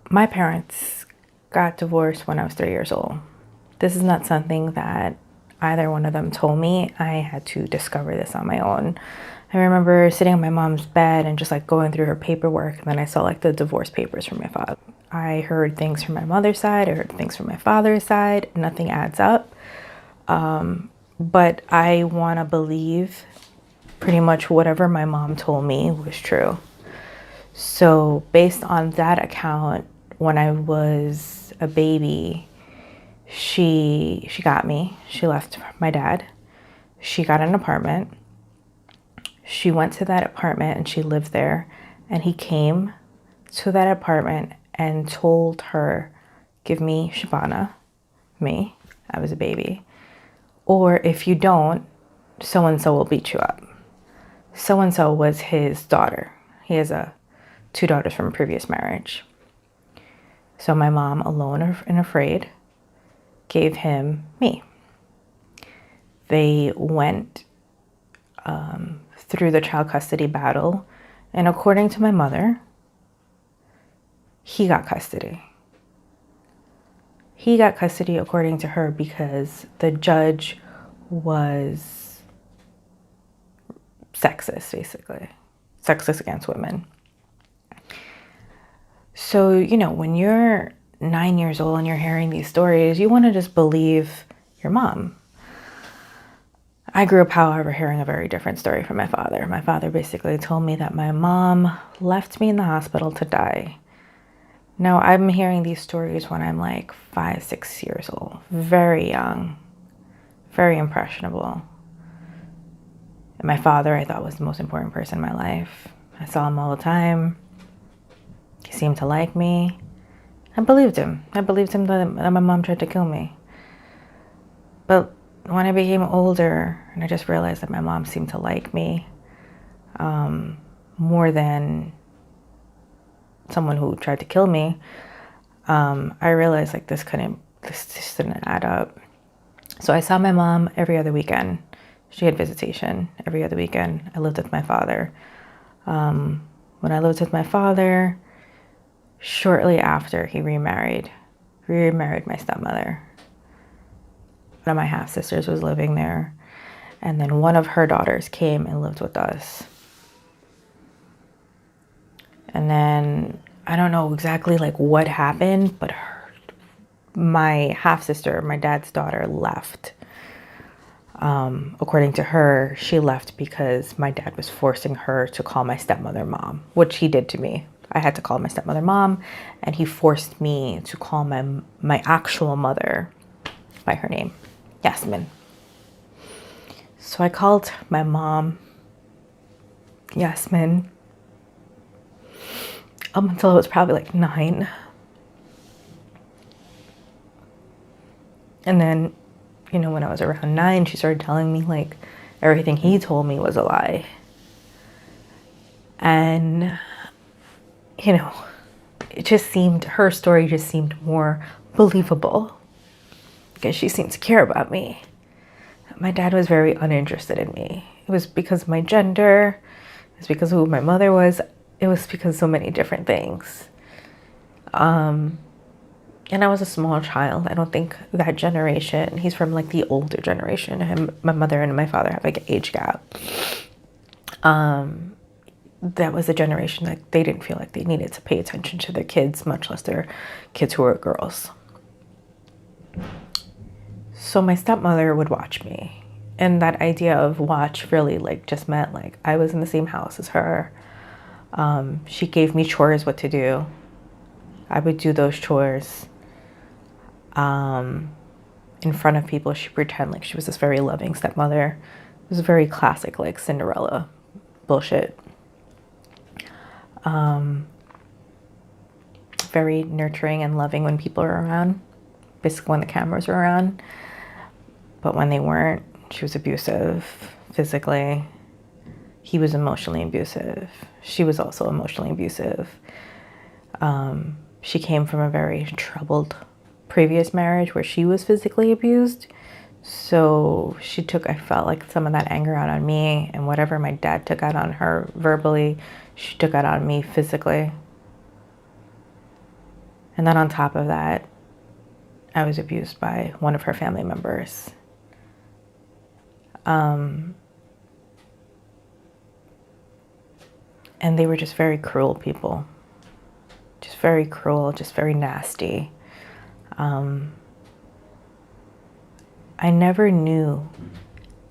My parents got divorced when I was 3 years old. This is not something that either one of them told me. I had to discover this on my own. I remember sitting on my mom's bed and just like going through her paperwork, and then I saw like the divorce papers from my father. I heard things from my mother's side, I heard things from my father's side. Nothing adds up. But I want to believe pretty much whatever my mom told me was true. So based on that account, when I was a baby, she got me. She left my dad. She got an apartment. She went to that apartment and she lived there. And he came to that apartment and told her, give me Shabana, me, I was a baby. Or if you don't, so-and-so will beat you up. So-and-so was his daughter. He has two daughters from a previous marriage. So my mom, alone and afraid, gave him me. They went through the child custody battle, and according to my mother, he got custody. He got custody according to her because the judge was sexist, basically. Sexist against women. So, you know, when you're 9 years old and you're hearing these stories, you want to just believe your mom. I grew up, however, hearing a very different story from my father. My father basically told me that my mom left me in the hospital to die. Now, I'm hearing these stories when I'm like 5, 6 years old, very young, very impressionable. And my father, I thought, was the most important person in my life. I saw him all the time. He seemed to like me. I believed him. I believed him that my mom tried to kill me. But when I became older and I just realized that my mom seemed to like me more than someone who tried to kill me, I realized like this just didn't add up. So I saw my mom every other weekend. She had visitation every other weekend. I lived with my father. When I lived with my father, shortly after he remarried my stepmother. One of my half-sisters was living there, and then one of her daughters came and lived with us. And then I don't know exactly like what happened, but my half-sister, my dad's daughter, left. According to her, she left because my dad was forcing her to call my stepmother mom, which he did to me. I had to call my stepmother mom, and he forced me to call my actual mother by her name, Yasmin. So I called my mom Yasmin up until I was probably like 9. And then, you know, when I was around 9, she started telling me like everything he told me was a lie. And, you know, her story just seemed more believable because she seemed to care about me. My dad was very uninterested in me. It was because of my gender. It was because of who my mother was. It was because of so many different things. And I was a small child. I don't think that generation, he's from like the older generation. My mother and my father have like an age gap. That was a generation that they didn't feel like they needed to pay attention to their kids, much less their kids who were girls. So my stepmother would watch me. And that idea of watch really like just meant like I was in the same house as her. She gave me chores, what to do. I would do those chores. In front of people, she pretended like she was this very loving stepmother. It was very classic, like Cinderella bullshit. Very nurturing and loving when people are around, basically when the cameras were around. But when they weren't, she was abusive physically. He was emotionally abusive. She was also emotionally abusive. She came from a very troubled previous marriage where she was physically abused. So she took, I felt like, some of that anger out on me, and whatever my dad took out on her verbally, she took out on me physically. And then on top of that, I was abused by one of her family members. And they were just very cruel people. Just very cruel, just very nasty. I never knew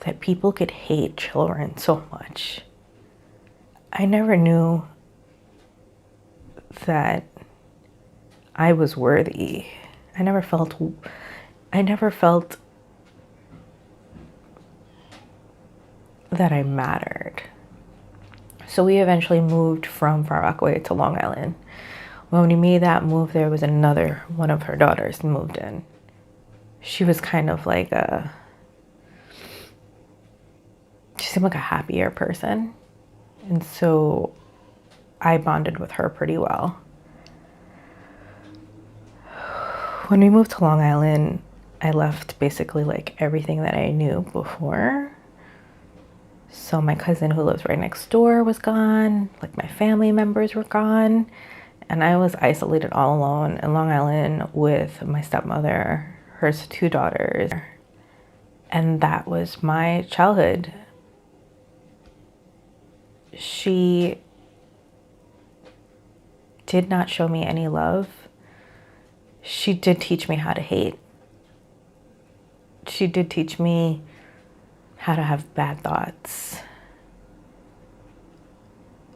that people could hate children so much. I never knew that I was worthy. I never felt that I mattered. So we eventually moved from Far Rockaway to Long Island. When we made that move, there was another one of her daughters moved in. She was kind of like she seemed like a happier person. And so I bonded with her pretty well. When we moved to Long Island, I left basically like everything that I knew before. So my cousin who lives right next door was gone, like my family members were gone, and I was isolated all alone in Long Island with my stepmother, her 2 daughters, and that was my childhood. She did not show me any love. She did teach me how to hate. She did teach me how to have bad thoughts.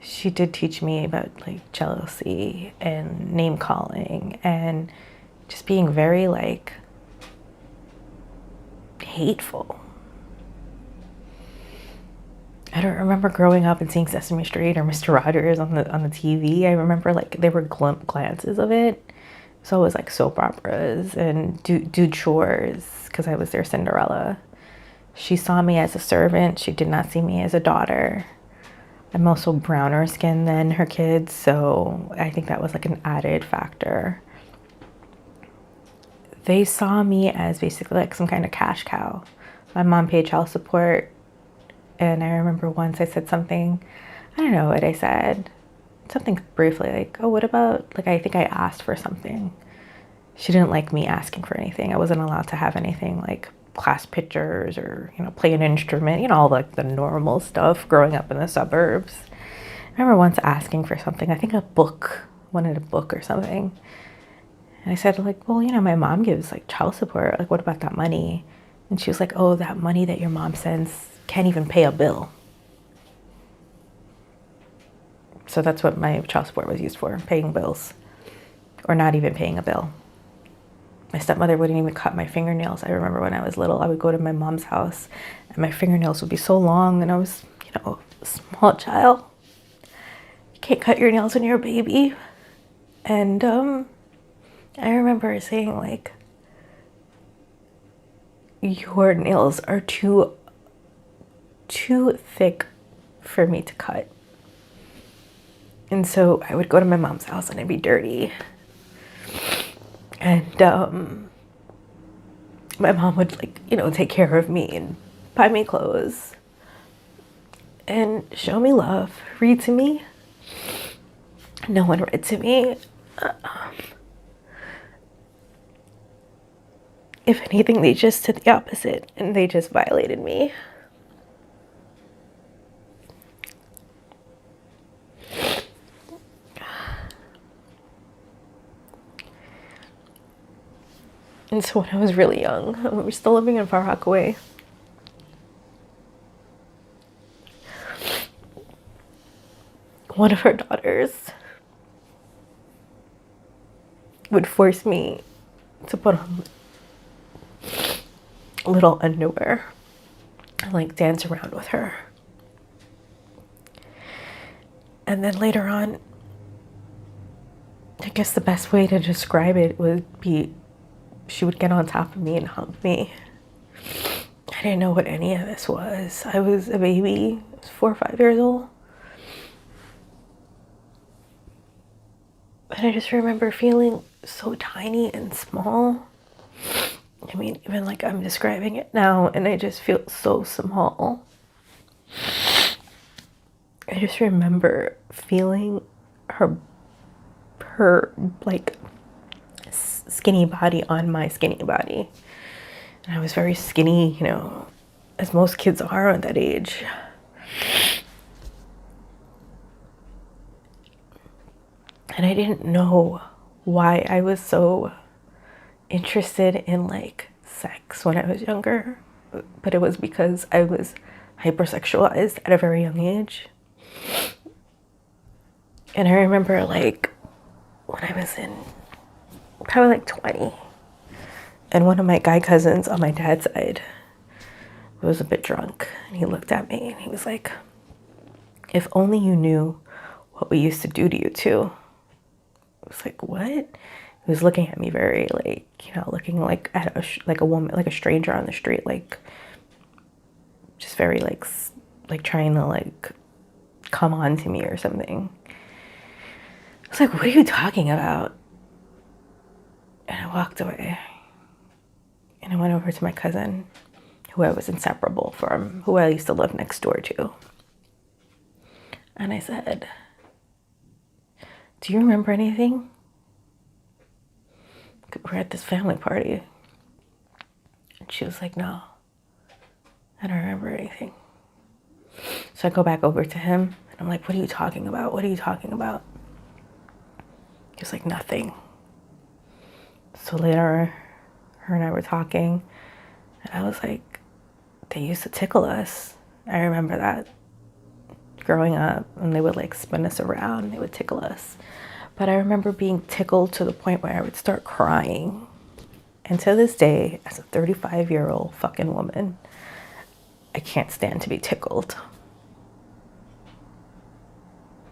She did teach me about like jealousy and name calling and just being very like hateful. I don't remember growing up and seeing Sesame Street or Mr. Rogers on the TV. I remember like there were glances of it. So it was like soap operas and do chores because I was their Cinderella. She saw me as a servant. She did not see me as a daughter. I'm also browner skinned than her kids, so I think that was like an added factor. They saw me as basically like some kind of cash cow. My mom paid child support, and I remember once I said something, I don't know what I said, something briefly like, oh, what about, like I think I asked for something. She didn't like me asking for anything. I wasn't allowed to have anything like class pictures or, you know, play an instrument, you know, all like the normal stuff growing up in the suburbs. I remember once asking for something, I think wanted a book or something. And I said like, well, you know, my mom gives like child support. Like, what about that money? And she was like, oh, that money that your mom sends can't even pay a bill. So that's what my child support was used for, paying bills or not even paying a bill. My stepmother wouldn't even cut my fingernails. I remember when I was little, I would go to my mom's house and my fingernails would be so long and I was, you know, a small child. You can't cut your nails when you're a baby. And I remember saying like, your nails are too thick for me to cut. And so I would go to my mom's house and I'd be dirty. And my mom would like, you know, take care of me and buy me clothes and show me love, read to me. No one read to me. If anything, they just did the opposite and they just violated me. And so when I was really young, we were still living in Far Rockaway. One of her daughters would force me to put on little underwear and like dance around with her. And then later on, I guess the best way to describe it would be she would get on top of me and hump me. I didn't know what any of this was. I was a baby. I was 4 or 5 years old. And I just remember feeling so tiny and small. I mean, even like I'm describing it now and I just feel so small. I just remember feeling her like skinny body on my skinny body. And I was very skinny, you know, as most kids are at that age. And I didn't know why I was so interested in like sex when I was younger, but it was because I was hypersexualized at a very young age. And I remember like when I was in probably like 20, and one of my guy cousins on my dad's side was a bit drunk, and he looked at me and he was like, if only you knew what we used to do to you too. I was like, what? He was looking at me very like, you know, looking like at like a woman, like a stranger on the street, like just very like trying to like come on to me or something. I was like, what are you talking about? And I walked away. And I went over to my cousin, who I was inseparable from, who I used to live next door to. And I said, do you remember anything? We're at this family party. And she was like, no, I don't remember anything. So I go back over to him and I'm like, what are you talking about? What are you talking about? He was like, nothing. So later, her and I were talking and I was like, they used to tickle us. I remember that growing up, and they would like spin us around and they would tickle us. But I remember being tickled to the point where I would start crying. And to this day, as a 35-year-old fucking woman, I can't stand to be tickled.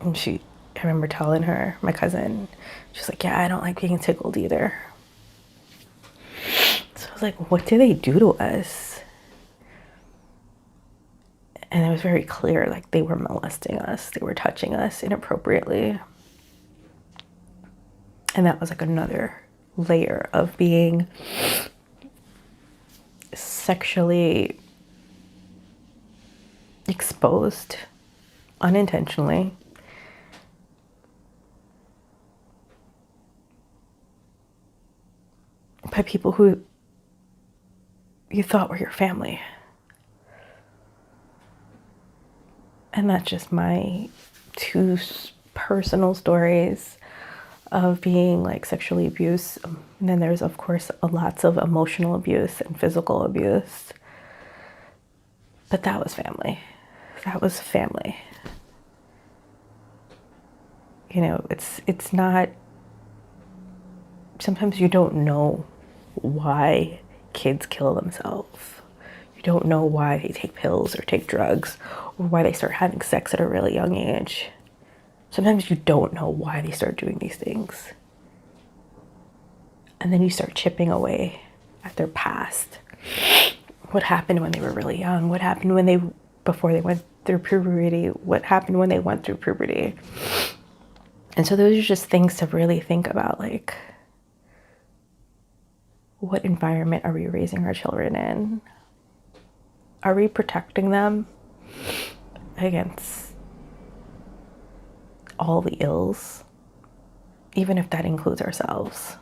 And I remember telling her, my cousin, she's like, yeah, I don't like being tickled either. So I was like, what do they do to us? And it was very clear, like they were molesting us. They were touching us inappropriately. And that was like another layer of being sexually exposed unintentionally. By people who you thought were your family. And that's just my two personal stories of being like sexually abused. And then there's of course lots of emotional abuse and physical abuse. But that was family. That was family. You know, it's not, sometimes you don't know why kids kill themselves. You don't know why they take pills or take drugs, or why they start having sex at a really young age. Sometimes you don't know why they start doing these things. And then you start chipping away at their past. What happened when they were really young? What happened before they went through puberty? What happened when they went through puberty? And so those are just things to really think about, like, what environment are we raising our children in? Are we protecting them against all the ills, even if that includes ourselves?